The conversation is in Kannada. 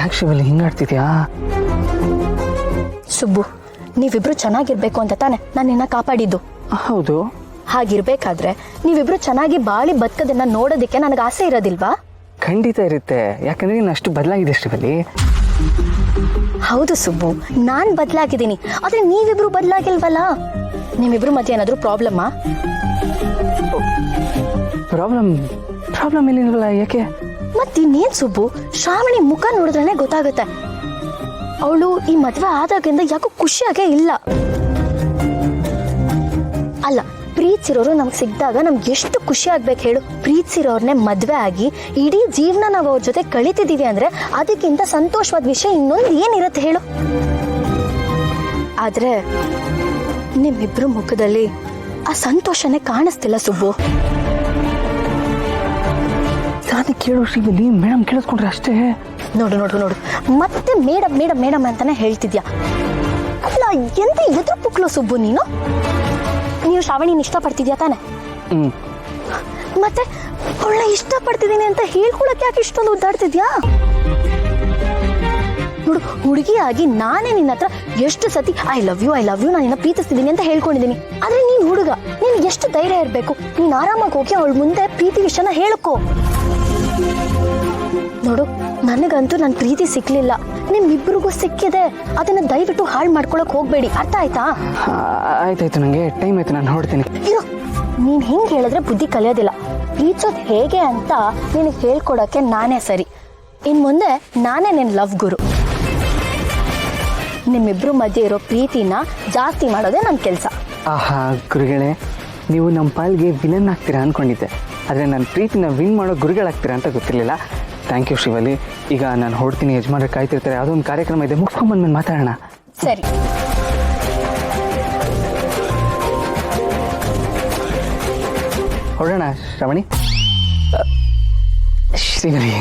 ಯಾಕೆ ಶಿವಲ್ಲಿ ಹಿಂಗಾಡ್ತಿದ್ಯಾ? ಸುಬ್ಬು, ನೀವಿಬ್ರು ಚೆನ್ನಾಗಿರ್ಬೇಕು ಅಂತ ತಾನೆ ನಾನು ನಿನ್ನ ಕಾಪಾಡಿದ್ದು. ಹೌದು. ಹಾಗಿರ್ಬೇಕಾದ್ರೆ ನೀವಿಬ್ರು ಚೆನ್ನಾಗಿ ಬಾಳಿ ಬದುಕೋದನ್ನ ನೋಡೋದಕ್ಕೆ ನನಗೆ ಆಸೆ ಇರೋದಿಲ್ವಾ? ಖಂಡಿತ ಇರುತ್ತೆ, ಯಾಕಂದ್ರೆ ನೀನು ಅಷ್ಟು ಬದಲಾಗಿದೆ ಶಿವಲ್ಲಿ. ಹೌದು ಸುಬ್ಬು, ನಾನ್ ಬದಲಾಗಿದ್ದೀನಿ, ಆದ್ರೆ ನೀವಿಬ್ರು ಬದಲಾಗಿಲ್ವಲ್ಲ. ನಿಮ್ಮಿಬ್ರು ಮಧ್ಯೆ ಏನಾದ್ರು ಪ್ರಾಬ್ಲಮ್ಮಾ? ಪ್ರಾಬ್ಲಮ್ ಏನಿಲ್ವಲ್ಲ, ಯಾಕೆ? ಮತ್ತಿನ್ನೇನ್ ಸುಬ್ಬು, ಶ್ರಾವಣಿ ಮುಖ ನೋಡಿದ್ರೇನೆ ಗೊತ್ತಾಗುತ್ತೆ. ಅವಳು ಈ ಮದ್ವೆ ಆದಾಗಿಂದ ಯಾಕೋ ಖುಷಿಯಾಗೇ ಇಲ್ಲ. ಅಲ್ಲ, ಪ್ರೀತಿಸಿರೋರು ನಮ್ಗೆ ಸಿಕ್ಕಿದಾಗ ನಮ್ಗೆ ಎಷ್ಟು ಖುಷಿ ಆಗ್ಬೇಕು ಹೇಳು. ಪ್ರೀತಿಸಿರೋರ್ನೇ ಮದ್ವೆ ಆಗಿ ಇಡೀ ಜೀವನ ನಾವು ಅವ್ರ ಜೊತೆ ಕಳಿತಿದೀವಿ ಅಂದ್ರೆ ಅದಕ್ಕಿಂತ ಸಂತೋಷವಾದ ವಿಷಯ ಇನ್ನೊಂದು ಏನಿರುತ್ತೆ ಹೇಳು. ಆದ್ರೆ ನಿಮ್ಮಿಬ್ರು ಮುಖದಲ್ಲಿ ಆ ಸಂತೋಷನೇ ಕಾಣಿಸ್ತಿಲ್ಲ ಸುಬ್ಬು. ನಾನು ಕೇಳೋ ಶಿವಲ್ಲಿ ಮೇಡಮ್ ಕೇಳಿಸ್ಕೊಂಡ್ರೆ ಅಷ್ಟೇ. ನೋಡು ನೋಡು ನೋಡು, ಮತ್ತೆ ಮೇಡಮ್ ಮೇಡಮ್ ಮೇಡಮ್ ಅಂತಾನೆ ಹೇಳ್ತಿದ್ಯಾ. ಅಲ್ಲ, ಎಂತ ಎದುರು ಪುಕ್ಲು ಸುಬ್ಬು ನೀನು. ನೀವು ಶ್ರಾವಣಿನ ಇಷ್ಟಪಡ್ತಿದ್ಯಾ ತಾನೆ? ಮತ್ತೆ ಅವಳ ಇಷ್ಟಪಡ್ತಿದ್ದೀನಿ ಅಂತ ಹೇಳ್ಕೊಳಕ್ಕೆ ಯಾಕೆ ಇಷ್ಟೊಂದು ಉದ್ದಾಡ್ತಿದ್ಯಾ? ನೋಡು, ಹುಡುಗಿಯಾಗಿ ನಾನೇ ನಿನ್ನ ಹತ್ರ ಎಷ್ಟು ಸತಿ ಐ ಲವ್ ಯು ನಾನು ನಿನ್ನ ಪ್ರೀತಿಸ್ತಿದ್ದೀನಿ ಅಂತ ಹೇಳ್ಕೊಂಡಿದ್ದೀನಿ. ಆದ್ರೆ ನೀನ್ ಹುಡುಗ, ನೀನ್ ಎಷ್ಟು ಧೈರ್ಯ ಇರ್ಬೇಕು. ನೀನ್ ಆರಾಮಾಗಿ ಹೋಗಿ ಅವಳ ಮುಂದೆ ಪ್ರೀತಿ ವಿಷಯನ ಹೇಳ್ಕೊ. ನೋಡು, ನನಗಂತೂ ನನ್ನ ಪ್ರೀತಿ ಸಿಕ್ಲಿಲ್ಲ, ನಿಮ್ಮಿಬ್ರಿಗೂ ಸಿಕ್ಕಿದೆ. ಅದನ್ನ ದಯವಿಟ್ಟು ಹಾಳು ಮಾಡ್ಕೊಳಕ್ ಹೋಗ್ಬೇಡಿ, ಅರ್ಥ ಆಯ್ತಾ? ಆಯ್ತಾಯ್ತು, ನಂಗೆ ಟೈಮ್ ಆಯ್ತು, ನಾನು ಹೊರಡ್ತೀನಿ. ಇರು, ನೀನ್ ಹಿಂಗ್ ಹೇಳಿದ್ರೆ ಬುದ್ಧಿ ಕಲಿಯೋದಿಲ್ಲ. ಪ್ರೀತಿಸೋದ್ ಹೇಗೆ ಅಂತ ನಿನಗೆ ಹೇಳ್ಕೊಡಕ್ಕೆ ನಾನೇ ಸರಿ. ಇನ್ ಮುಂದೆ ನಾನೇ ನಿನ್ ಲವ್ ಗುರು. ನಿಮ್ಮಿಬ್ರು ಮಧ್ಯೆ ಇರೋ ಪ್ರೀತಿನ ಜಾಸ್ತಿ ಮಾಡೋದೇ ನನ್ನ ಕೆಲಸ. ಆಹಾ ಗುರುಗಳೇ, ನೀವು ನಮ್ಮ ಪಾಲ್ಗೆ ವಿಲನ್ ಆಗ್ತೀರಾ ಅನ್ಕೊಂಡಿದ್ದೆ, ಆದರೆ ನನ್ನ ಪ್ರೀತಿನ ವಿನ್ ಮಾಡೋ ಗುರುಗಳಾಗ್ತೀರಾ ಅಂತ ಗೊತ್ತಿರಲಿಲ್ಲ. Thank you Shivalli. ಈಗ ನಾನು ಹೊಡ್ತೀನಿ, ಯಜಮಾನ್ರೆ ಕಾಯ್ತಿರ್ತಾರೆ, ಯಾವುದೋ ಒಂದು ಕಾರ್ಯಕ್ರಮ ಇದೆ, ಮುಗಿಸ್ಕೊಂಬಂದ್ಮೇಲೆ ಮಾತಾಡೋಣ. ಸರಿ. ಹೊರಡೋಣ ಶ್ರವಣಿ. ಶ್ರೀವಲಿ.